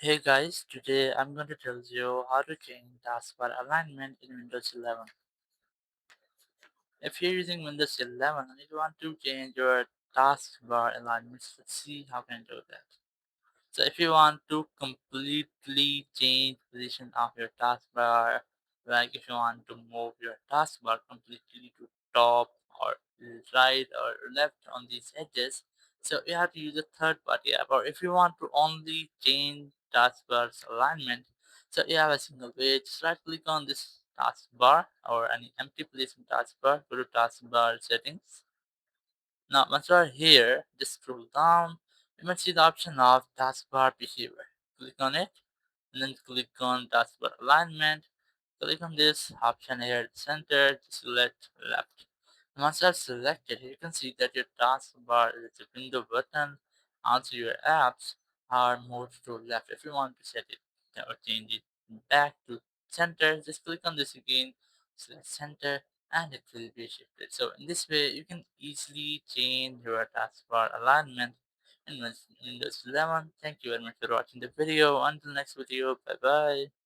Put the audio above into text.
Hey guys, today I'm going to tell you how to change taskbar alignment in Windows 11. If you're using Windows 11 and you want to change your taskbar alignments, let's see how can you do that. So if you want to completely change position of your taskbar, like if you want to move your taskbar completely to top or right or left on these edges, so you have to use a third party app. Or if you want to only change taskbar's alignment, so you have a single way. Just right click on this taskbar or any empty place in taskbar, go to taskbar settings. Now, once you are here, just scroll down. You might see the option of taskbar behavior. Click on it, and then click on taskbar alignment. Click on this option here at the center to select left. And once that's selected, you can see that your taskbar is a window button. Also, your apps are moved to left. If you want to set it or change it back to center, just click on this again, select center, and it will be shifted. So in this way, you can easily change your taskbar alignment in Windows 11. Thank you very much for watching the video. Until next video, bye bye.